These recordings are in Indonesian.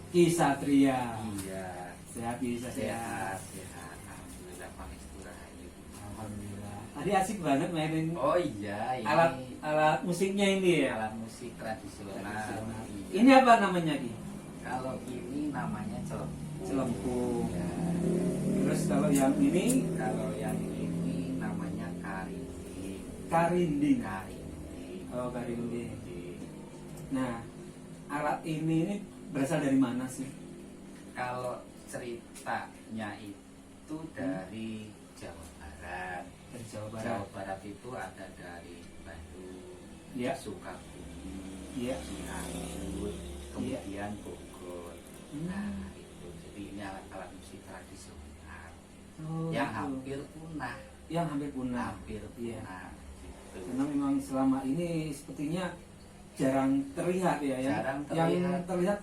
Ki Satria. Iya. Sehat bisa sehat. Sehat. Alhamdulillah pangestu rahayu. Alhamdulillah. Tadi asik banget mainin Oh iya, ini alat musiknya ini ya. alat musik tradisional. Tradisional. Iya. Ini apa namanya Ki? Kalau ini namanya celempung. Celempung. Ya. Terus kalau yang ini Kalau yang ini namanya karinding. karinding. Karinding. Oh, karinding. Karinding. Nah, alat ini berasal dari mana sih? Kalau ceritanya itu dari Jawa Barat. Dari Jawa Barat. Jawa Barat itu ada dari Bandung, Ya. Sukabumi, Iya. Cianjur, kemudian Bogor. Hmm. Nah, itu jadi ini alat-alat musik tradisional Oh, yang gitu. hampir punah, Yang hampir punah. hampir Iya. punah. Gitu. Karena memang selama ini sepertinya jarang terlihat ya. Jarang Yang terlihat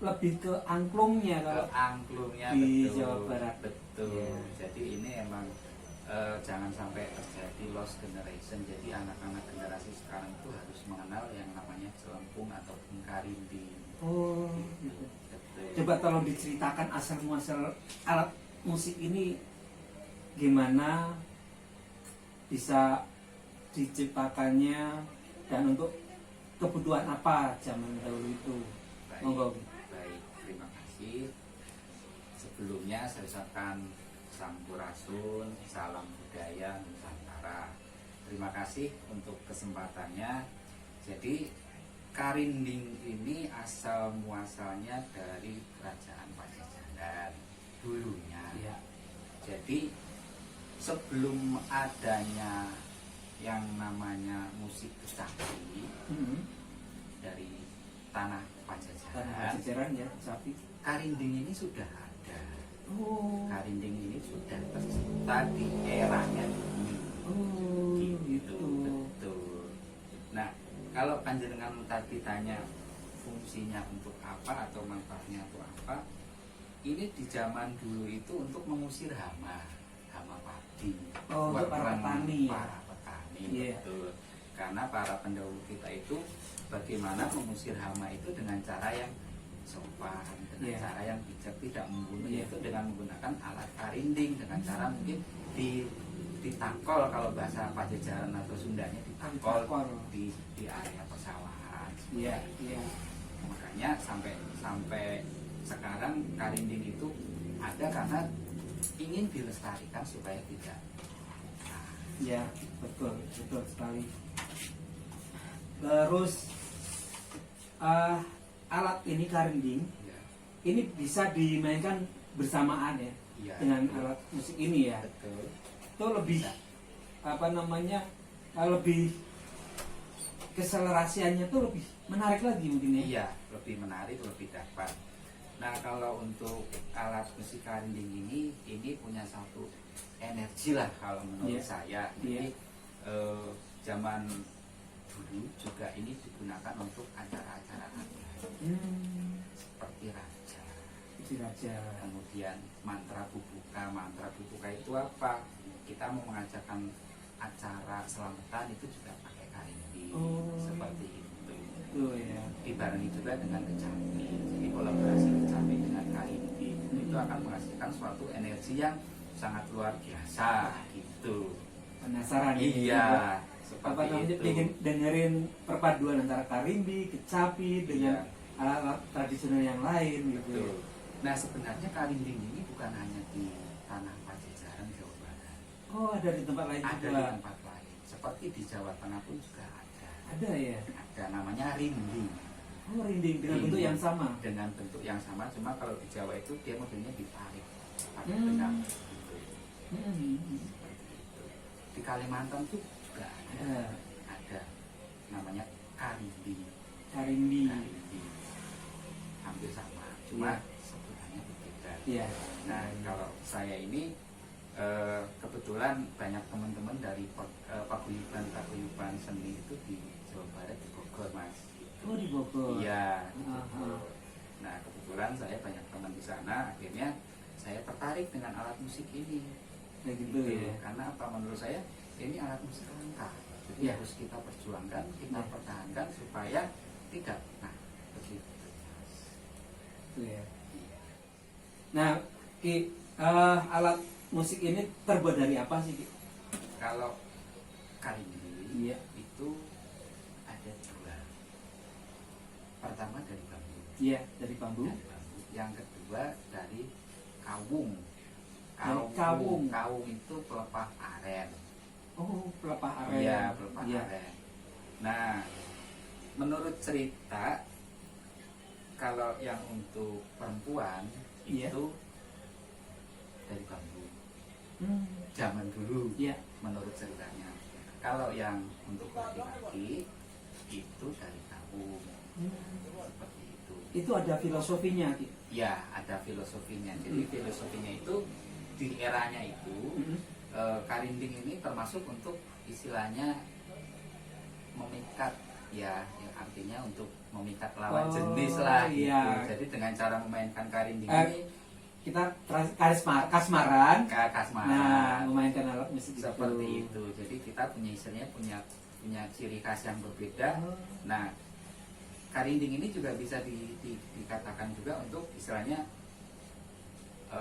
lebih ke angklungnya Ke kalau angklungnya di betul, Jawa Barat. betul. Iya. Jadi ini emang jangan sampai terjadi lost generation. Jadi anak-anak generasi sekarang itu harus mengenal yang namanya celempung ataupun karinding. oh, gitu. Betul. Coba tolong diceritakan asal muasal alat musik ini gimana bisa diciptakannya dan untuk kebutuhan apa zaman dahulu itu. Baik, Monggo. baik, terima kasih. Sebelumnya saya ucapkan sampurasun, salam budaya Nusantara. Terima kasih untuk kesempatannya. Jadi karinding ini asal muasalnya dari kerajaan Pajajaran dulunya. Ya. Jadi sebelum adanya yang namanya musik kecapi Hmm. dari tanah Karena Pajajaran, Pajajaran ya, sapi. karinding ini sudah ada. Oh. Karinding ini sudah tercipta di eranya bumi. Oh, gitu. Betul. Nah, kalau panjenengan tadi tanya fungsinya untuk apa atau manfaatnya untuk apa, ini di zaman dulu itu untuk mengusir hama padi. Oh, untuk para petani ya? Para petani, Iya. betul. Karena para pendahulu kita itu bagaimana mengusir hama itu dengan cara yang sopan, dengan Iya. cara yang bijak, tidak membunuh, Iya. yaitu dengan menggunakan alat karinding, dengan cara mungkin ditakol, kalau bahasa Pajajaran atau Sundanya ditakol Ditakol. di area persawahan. Iya, iya. Makanya sampai sekarang karinding itu ada karena ingin dilestarikan supaya tidak. Ya, betul, betul sekali. Terus alat ini karinding Ya, ini bisa dimainkan bersamaan ya iya, dengan betul. alat musik ini ya. Betul. Itu lebih Bisa. apa namanya? Lebih keselerasiannya tuh lebih menarik lagi mungkin ya. Iya, lebih menarik, lebih dapat. Nah, kalau untuk alat musik karinding ini punya satu energi lah kalau menurut Iya. saya. Iya. Jadi zaman dulu juga ini digunakan untuk acara-acara adat seperti raja. Si raja. Kemudian mantra bubuka. Mantra bubuka itu apa? Kita mau mengajarkan acara selamatan itu juga pakai karinding. Oh. Seperti itu. Itu ya. Dibarengi juga dengan kecapi. Jadi kolaborasi kecapi dengan karinding itu akan menghasilkan suatu energi yang sangat luar biasa gitu. Penasaran ini. Iya, Apa seperti namanya? itu. Pengen dengerin perpaduan antara karimbi, kecapi dengan Iya. alat-alat tradisional yang lain gitu. ya. Betul. Nah, sebenarnya karinding ini bukan hanya di tanah Pajajaran Jawa Barat. Oh, ada di tempat lain Ada juga. di tempat lain. Seperti di Jawa Tengah pun juga ada. Ada ya. Ada namanya rinding. Oh, rinding dengan Rinding. bentuk yang sama. Dengan bentuk yang sama, cuma kalau di Jawa itu dia modelnya ditarik pakai Hmm. benang gitu. Hmm. Seperti itu. Di Kalimantan tuh juga Ada ada namanya karinding. karimbi. Karinding hampir sama, cuma Iya. sebutannya berbeda. Iya. Nah, kalau saya ini kebetulan banyak teman-teman dari paguyuban seni itu di Jawa Barat, di Bogor, Mas. Gitu. Oh, di Bogor. Iya, di Aha. Bogor. Nah, kebetulan saya banyak teman di sana, akhirnya saya tertarik dengan alat musik ini. Kayak gitu ya. Karena apa, menurut saya ini alat musik langka, jadi Iya. harus kita perjuangkan, kita Iya. pertahankan supaya tidak. Nah, begitu. Itu ya. Nah, Ki, alat musik ini terbuat dari apa sih, Ki? Kalau karindi Iya. itu ada dua. Pertama dari bambu. Iya, dari bambu. Dari bambu. Yang kedua dari kawung. Dari kawung. Kawung itu pelepah aren. Oh, pelepah aren. Iya, pelepah Iya. aren. Nah, menurut cerita kalau yang untuk perempuan Iya. itu dari bambu. Hmm. Zaman dulu. Iya. Menurut ceritanya. Kalau yang untuk laki-laki itu dari kawung. Seperti itu. Itu ada filosofinya, Ki. Ya, ada filosofinya. Jadi filosofinya itu di eranya itu karinding ini termasuk untuk istilahnya memikat, ya, yang artinya untuk memikat lawan jenis lah gitu. Iya. Jadi dengan cara memainkan karinding Eh, ini Kita kasmaran. kasmaran. Nah, memainkan alat musik Seperti itu. Jadi kita punya istilahnya punya ciri khas yang berbeda. Oh. Nah, karinding ini juga bisa dikatakan juga untuk istilahnya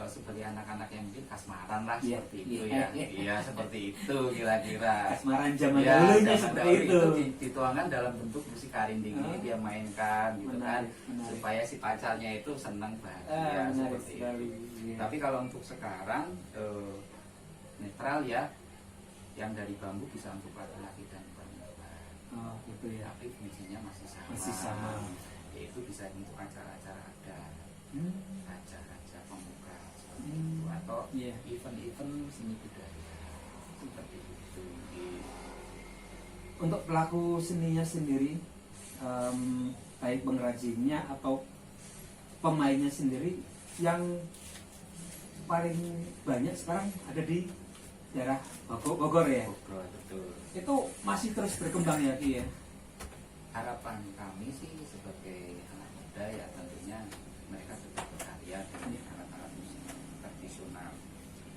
sebagai anak-anak yang mungkin kasmaran lah, Iya, seperti itu iya, ya. iya. Iya, seperti itu kira-kira. Kasmaran zaman Ya, dahulunya zaman seperti dahulu itu. dituangkan dalam bentuk musik karinding ini, Oh. dia mainkan gitu kan, Menarik. supaya si pacarnya itu senang bahagia, Menarik seperti sekali. itu. Iya. Tapi kalau untuk sekarang netral ya, yang dari bambu bisa untuk laki-laki dan perempuan. Oh, gitu ya. Tapi fungsinya masih sama. Masih sama. Yaitu bisa untuk acara-acara adat, raja-raja pemuka seperti itu, atau Iya. event-event seni budaya seperti itu. Untuk pelaku seninya sendiri, baik pengrajinnya atau pemainnya sendiri, yang paling banyak sekarang ada di daerah Bogor ya. Bogor, betul. Itu masih terus berkembang ya, Ki ya. Harapan kami sih sebagai anak muda ya tentunya mereka tetap berkarya dengan alat-alat musik tradisional.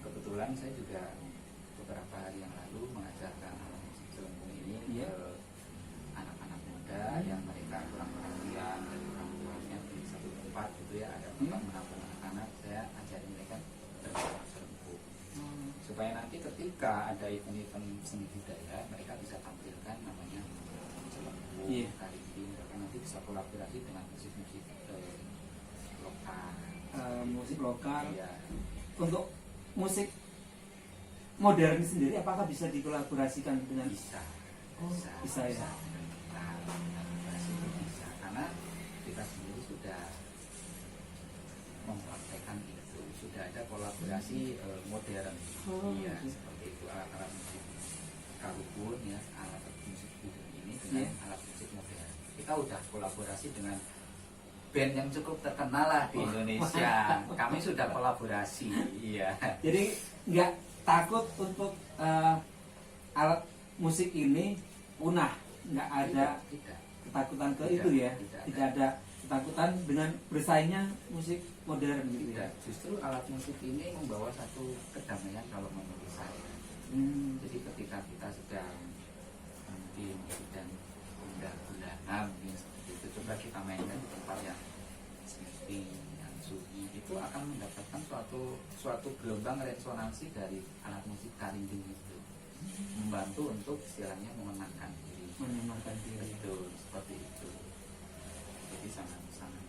Kebetulan saya juga beberapa hari yang lalu mengajarkan alat musik celempung ini Iya. ke anak-anak muda yang mereka kurang perhatian dari orang tuanya di satu tempat gitu ya, ada tempat menampung anak-anak, saya ajarin mereka bermain celempung supaya nanti ketika ada event-event seni budaya mereka bisa tampilkan namanya celempung, Iya. karinding, bahkan nanti bisa kolaborasi dengan musik-musik lokal. Musik lokal. Iya. Untuk musik modern sendiri, apakah bisa dikolaborasikan dengan? Bisa. Oh, bisa ya. Nah, kolaborasi itu bisa karena kita sendiri sudah mempraktekkan itu, sudah ada kolaborasi modern. Oh, Iya, gitu. seperti itu alat-alat musik kalupun ya, alat musik bidung ini dengan Iya. alat musik modern. Kita udah kolaborasi dengan band yang cukup terkenal lah di Indonesia. Kami sudah kolaborasi, iya. Jadi nggak takut untuk alat musik ini punah, nggak ada Tidak. ketakutan ke Tidak, itu ya, tidak tidak ada ketakutan dengan bersaingnya musik modern gitu ya. Tidak, justru alat musik ini membawa satu kedamaian kalau menurut saya. Jadi ketika kita sedang mungkin sedang gundah-gulana mungkin seperti itu, coba kita mainkan di tempat yang sweeping, yang sunyi, itu akan mendapatkan suatu gelombang resonansi dari alat musik karinding itu, membantu untuk istilahnya menenangkan diri. Menenangkan diri. Betul, seperti itu. Jadi sangat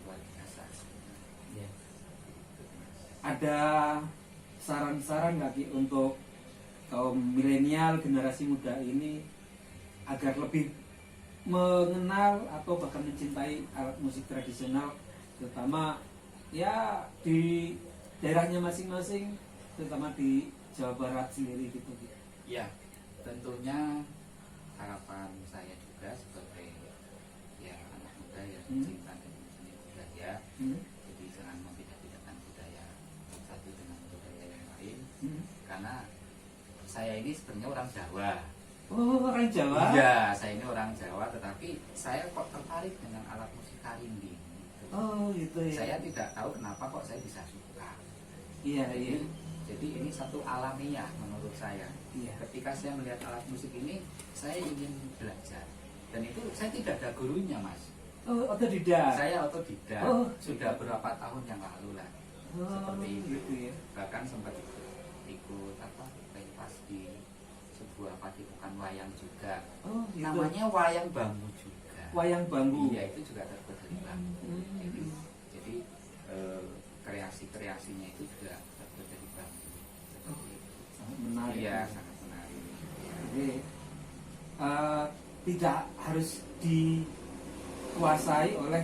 luar biasa. Ya. Ada saran-saran nggak Ki untuk kaum milenial generasi muda ini agar lebih mengenal atau bahkan mencintai alat musik tradisional, terutama ya di daerahnya masing-masing, terutama di Jawa Barat sendiri gitu Ki? Ya, tentunya harapan saya juga sebagai ya anak muda yang cinta dengan seni budaya, jadi jangan membeda-bedakan budaya satu dengan budaya yang lain, karena saya ini sebenarnya orang Jawa. Oh, orang Jawa? Iya, saya ini orang Jawa, tetapi saya kok tertarik dengan alat musik karinding. Gitu. Oh, gitu ya. Saya tidak tahu kenapa kok saya bisa suka. Iya, iya. Jadi ini satu alamiah menurut saya. Iya. Ketika saya melihat alat musik ini, saya ingin belajar. Dan itu saya tidak ada gurunya, Mas. Oh, otodidak. Saya otodidak. Oh, Sudah berapa tahun yang lalu lah. Oh, Seperti itu. gitu ya. Bahkan sempat ikut apa pentas di sebuah padepokan wayang juga. Oh, gitu. Namanya wayang bambu juga. Wayang bambu. Iya, itu juga terbuat dari bambu. Hmm. Jadi kreasi-kreasinya itu juga terbuat dari bambu. Seperti itu. Sangat menarik. Iya, sangat menarik. Jadi tidak harus dikuasai oleh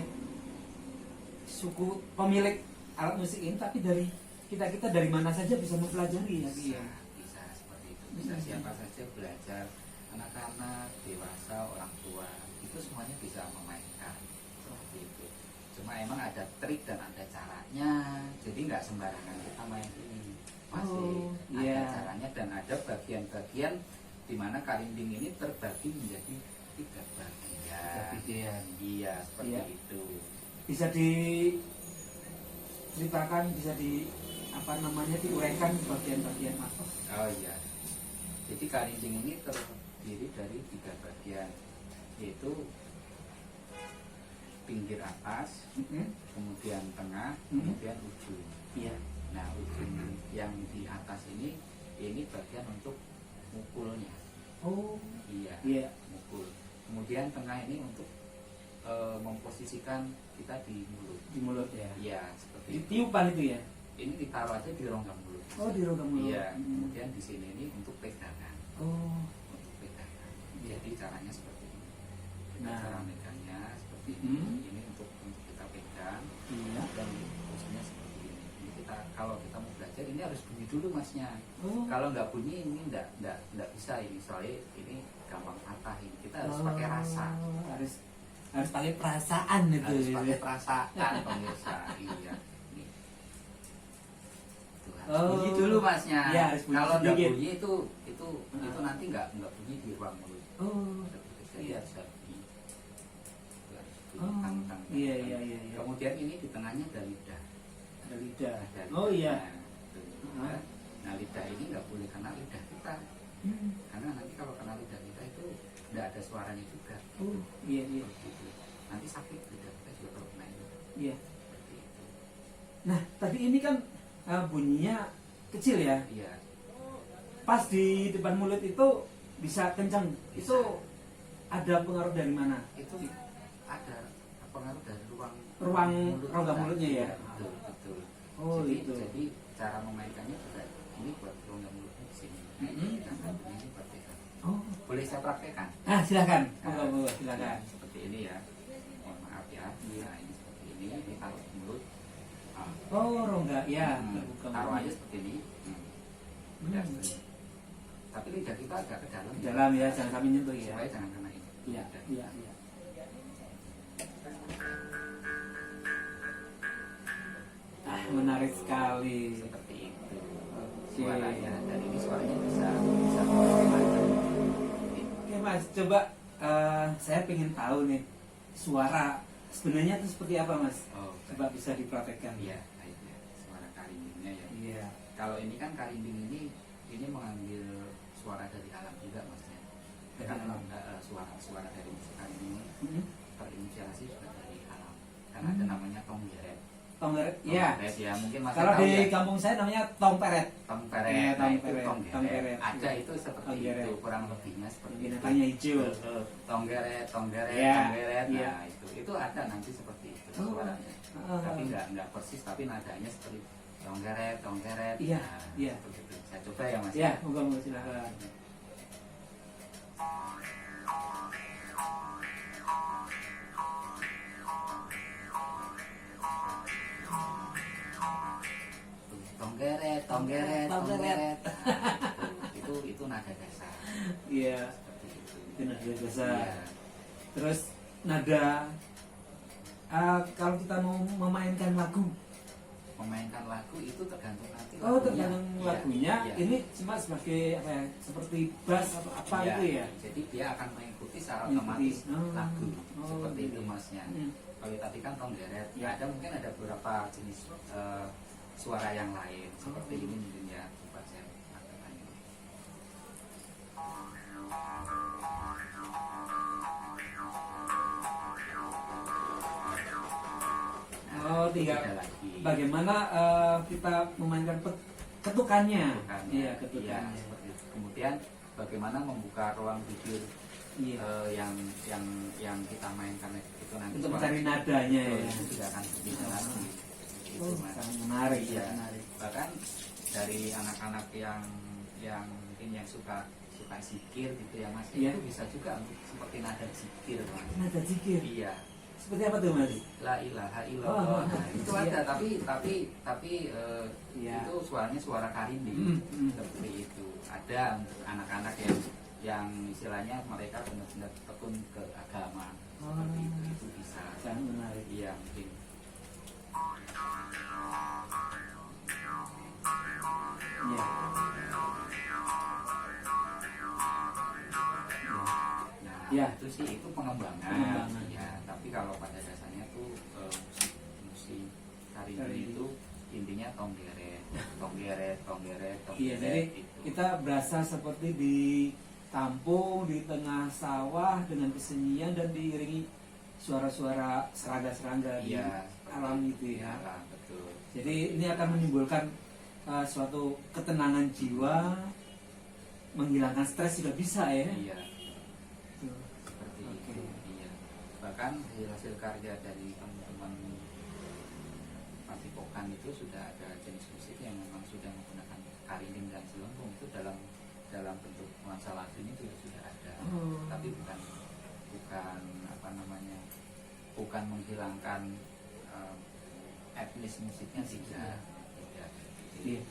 suku pemilik alat musik ini, tapi dari kita dari mana saja bisa mempelajari ya. Bisa, Iya. bisa seperti itu. Bisa siapa saja belajar, anak-anak, dewasa, orang tua, itu semuanya bisa memainkan seperti itu. Cuma emang ada trik dan ada caranya, jadi nggak sembarangan kita main ini. Masih ada iya. caranya dan ada bagian-bagian di mana kalinding ini terbagi menjadi 3 bagian. Bagian. Iya, seperti Iya. itu. Bisa diceritakan, bisa diuraikan bagian-bagian apa? Oh iya. Jadi kalinding ini terdiri dari 3 bagian, yaitu pinggir atas, kemudian tengah, kemudian ujung. Iya. Nah, ujung yang di atas ini bagian untuk mukulnya. Oh, Iya. iya. Mukul. Kemudian tengah ini untuk memposisikan kita di mulut. Di mulut ya. Iya, seperti itu. Ditiupan itu ya. Ini ditaruh aja di rongga mulut. Oh, di rongga mulut. Iya. Hmm. Kemudian di sini ini untuk pegangan. Oh, Untuk pegangan. Iya. Jadi caranya seperti ini. Nah. Cara megangnya seperti ini. Hmm. Ini untuk kita pegang. iya. Dan posisinya seperti ini. Ini kita kalau kita mau belajar ini harus bunyi dulu masnya. Oh. Kalau nggak bunyi ini nggak bisa ini, soalnya ini gampang patah ini. Kita harus pakai rasa. Harus pakai perasaan itu. Harus pakai perasaan pemirsa. Iya. Ini. Tuh, harus Oh. bunyi dulu masnya. Iya, harus bunyi Kalau nggak sedikit. bunyi itu nanti nggak bunyi di ruang mulut. Oh. Jadi Iya. harus bunyi. Itu harus bunyi Oh. tang, tang, tang, Iya, tang. iya, iya, iya. Kemudian ini di tengahnya ada lidah. Ada lidah. Ada Oh iya. lidahnya. Nah, lidah ini nggak boleh kena lidah kita, karena nanti kalau kena lidah kita itu nggak ada suaranya juga. Oh, iya, iya. Gitu. Nanti sakit lidah kita juga kalau kena itu. Iya. Seperti itu. Nah, tadi ini kan bunyinya kecil ya. Iya. Pas di depan mulut itu bisa kencang. Bisa. Itu ada pengaruh dari mana? Itu ada pengaruh dari ruang rongga kita. mulutnya ya? Iya, betul, betul. Oh, jadi, gitu. jadi cara memainkannya juga ini buat rongga mulutnya di sini. Dan ini buat pegang. Oh. Boleh saya praktekkan? Silakan. Nah, Monggo, silakan. seperti ini ya. Mohon maaf ya. Nah, ini seperti ini ditaruh di mulut. Ah, Oh, rongga ya. Terbuka taruh mulut. aja seperti ini. Udah seperti ini. Tapi lidah kita agak ke dalam. Ke dalam ya, jangan sampai nyentuh ya. Supaya jangan kena ini. Iya, Udah. iya, iya. Menarik sekali. Seperti itu. Oke. Suaranya dan ini suaranya bisa macam-macam. Oke Mas, coba saya pengen tahu nih suara sebenarnya itu seperti apa Mas? Oh, Coba bisa dipraktekkan. iya, akhirnya suara karindingnya ya. Iya. Kalau ini kan karinding ini mengambil suara dari alam juga maksudnya. Dari Kan alam. suara dari musik karinding ini Hmm. terinspirasi juga dari alam. Karena ada namanya tonggeret. Tonggeret, iya. Tonggeret ya, mungkin masih Kalau tahu di ya. kampung saya namanya tongperet. Tongperet, Iya, nah itu tongperet, tonggeret. tongperet. Ada itu seperti Tonggeret. itu, kurang lebihnya seperti itu. Binatangnya hijau. Tonggeret, Iya, tonggeret. iya. Nah, itu ada nanti seperti itu Oh. suaranya. Ah. Tapi nggak persis, tapi nadanya seperti tonggeret. Iya, Nah, iya. seperti itu. Saya coba ya Mas. Ya, moga-moga silakan. Tonggeret. Tonggeret. Itu nada dasar. Iya, Seperti itu. itu nada dasar. Iya. Terus nada kalau kita mau memainkan lagu, Memainkan lagu itu tergantung nanti tergantung Iya, lagunya. iya. Ini cuma sebagai apa ya? Seperti bass atau apa Iya, itu ya? jadi dia akan mengikuti secara Mengikuti. otomatis lagu seperti itu iya. masnya. Hmm. Kalau tadi kan tonggeret, Iya. ada mungkin ada beberapa jenis suara yang lain seperti ini mungkin ya. Coba saya praktekkan ini. tinggal beda lagi. bagaimana kita memainkan ketukannya. Ketukannya. Iya, Iya, ketukannya. seperti itu. Kemudian bagaimana membuka ruang tidur Iya. yang kita mainkan itu nanti Untuk suara- mencari nadanya Betul, ya. itu juga akan berbeda lagi. Itu, Oh, Mas. sangat menarik ya, Iya. menarik. Bahkan dari anak-anak yang mungkin yang suka zikir gitu ya Mas, Iya. itu bisa juga untuk seperti nada zikir Mas. Nada zikir. Iya. Seperti apa tuh Mas? La ilaha Oh, illallah. Nah, itu iya. ada tapi Iya. itu suaranya suara karinding seperti itu. Ada untuk anak-anak yang istilahnya mereka benar-benar tekun ke agama seperti itu bisa. Sangat menarik. Iya mungkin. Iya. Nah, Ya. itu sih itu pengembangan. Pengembangan. Ya, tapi kalau pada dasarnya tuh musik karinding Karinding. itu intinya tonggeret, tonggeret, tonggeret, Iya, tonggeret jadi itu. kita berasa seperti di kampung, di tengah sawah dengan kesunyian dan diiringi suara-suara serangga-serangga di Iya, alam itu ya. Iya, betul. Jadi ini akan menimbulkan suatu ketenangan jiwa, menghilangkan stres juga bisa ya. Iya, Tuh. seperti Oke. itu. Iya. Bahkan hasil karya dari teman-teman Padepokan itu sudah ada jenis musik yang memang sudah menggunakan karinding dan selempung itu dalam bentuk nuansa lagu ini juga sudah ada. Oh. Tapi bukan apa namanya, bukan menghilangkan etnis musiknya tidak. Jadi Iya.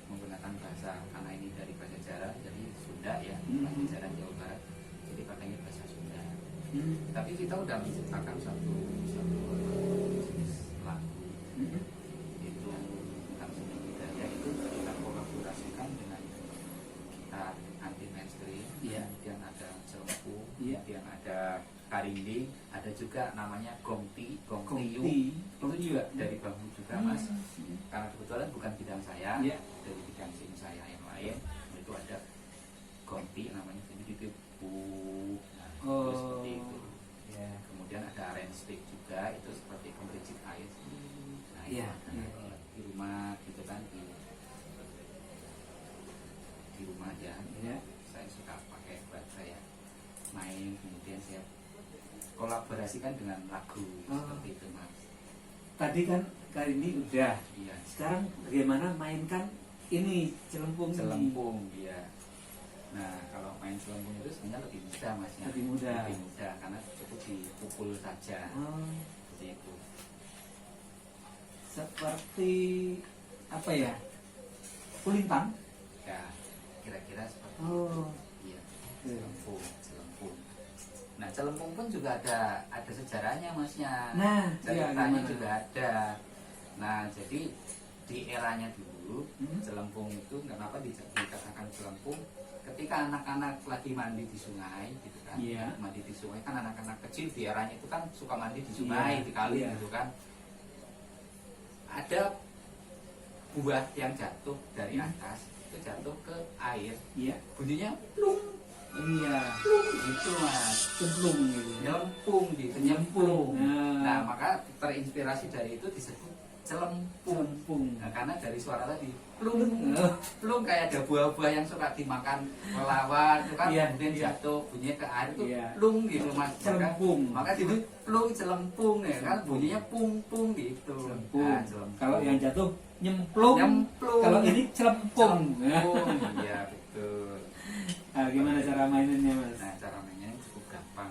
menggunakan bahasa, karena ini dari bahasa Jawa, jadi Sunda ya, Mhm. bahasa Jawa Jawa Barat, jadi pakainya bahasa Sunda. Hmm. Tapi kita udah menciptakan satu jenis lagu itu tentang seni budaya itu kita kolaborasikan dengan gitar anti mainstream, Iya. kemudian ada celempung, Iya. kemudian ada karinding, ada juga namanya gongti, gongtiyu. Gongti. Itu juga dari bambu juga Mas. Hmm. Karena kebetulan bukan bidang saya, Iya. dari bidang seni saya yang lain, itu ada gongti namanya, jadi itu nah, itu seperti itu. Ya. Kemudian ada arrange stick juga, itu seperti pemericik air. Nah, Iya, itu iya. di rumah gitu kan, di rumah ya, Iya. saya suka pakai buat saya main, kemudian saya kolaborasikan dengan lagu seperti itu Mas. Tadi kan kali ini udah. Iya. Sekarang bagaimana mainkan ini celempung ini? Selempung, iya. Nah, kalau main selempung itu sebenarnya lebih mudah Mas ya. Lebih mudah. Lebih mudah karena cukup dipukul saja. Oh, Seperti itu. seperti apa ya? Kulintang. Ya, kira-kira seperti Oh. iya. Oke. Selempung, selempung. Nah, celempung pun juga ada sejarahnya Masnya. Nah, ceritanya iya, gimana? juga ada. Nah, jadi di eranya dulu, celempung itu kenapa dikatakan celempung? Ketika anak-anak lagi mandi di sungai, gitu kan? Iya. Mandi di sungai kan anak-anak kecil di eranya itu kan suka mandi di sungai, Iya, di kali, iya. gitu kan? Ada buah yang jatuh dari atas, itu jatuh ke air, Iya. bunyinya plung, Iya. gitu Mas. Cemplung gitu. Nyelempung gitu, Nyemplung. nyemplung. Nah, maka terinspirasi dari itu disebut celempung. Cempung. Nah, karena dari suara tadi plung, Oh. plung kayak ada buah-buah yang suka dimakan melawan, itu kan Iya, kemudian iya. jatuh bunyinya ke air itu Iya. plung gitu Mas. Celempung. Maka itu plung celempung ya kan bunyinya pung-pung gitu. Celempung. Nah, celempung. Kalau yang jatuh nyemplung. Nyemplung. Kalau ini celempung. Celempung. Iya, betul. Nah, gimana cara mainannya Mas? Nah, cara mainnya cukup gampang.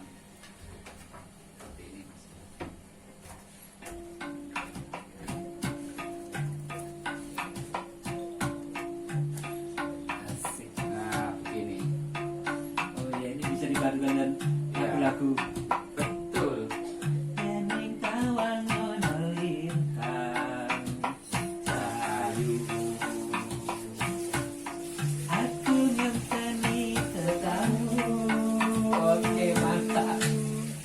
Gampang. Seperti ini Mas. Asik. Nah, begini. Oh ya, ini bisa dipadukan dengan Iya. lagu-lagu. Betul. Yening tawang ono lintang cahayu, aku nyenteni tetamu. Oke, mantap.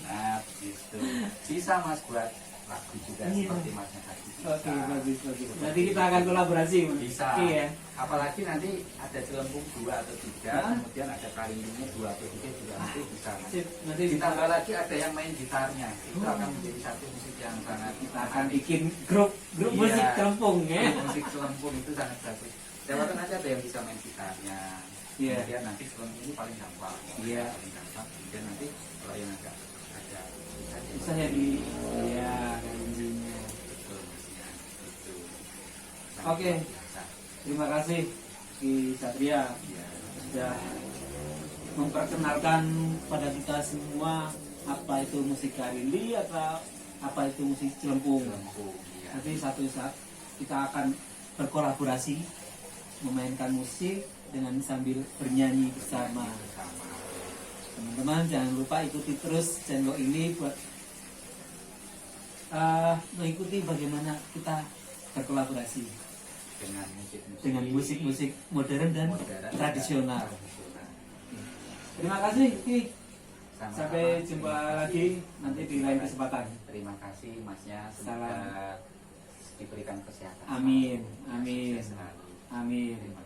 Nah, gitu. Bisa Mas buat lagu lagu juga Iya. seperti Masnya tadi. Oke, Bisa. bagus. Nanti kita akan kolaborasi. Mas. Bisa. Iya. Apalagi nanti ada celempung 2 atau 3, Hah? kemudian ada karingnya 2 atau 3 juga nanti bisa. Sip, nanti Ditambah lagi ada yang main gitarnya, itu akan menjadi satu musik yang sangat kita akan bikin grup musik Iya. celempung ya. Musik celempung itu sangat bagus. Siapa nanti ada yang bisa main gitarnya. Iya. Kemudian nanti celempung ini paling gampang. Iya. Paling gampang. Kemudian nanti kalau yang agak ada Bisa ya di iya kayak betul Masnya. Betul. Oke. Biasa. Terima kasih Ki Satria Iya. sudah memperkenalkan pada kita semua apa itu musik karindi atau apa itu musik celempung. Celempung. Iya. Nanti satu saat kita akan berkolaborasi memainkan musik dengan sambil bernyanyi bersama. Bersama. Teman-teman jangan lupa ikuti terus channel ini buat mengikuti bagaimana kita berkolaborasi dengan musik-musik modern dan modern, tradisional. tradisional. Terima kasih Ki. Sama-sama. Sampai jumpa lagi nanti di lain kesempatan. Terima kasih Masnya, Salam. semoga diberikan kesehatan. Amin. Amin. Sukses selalu. Amin. Terima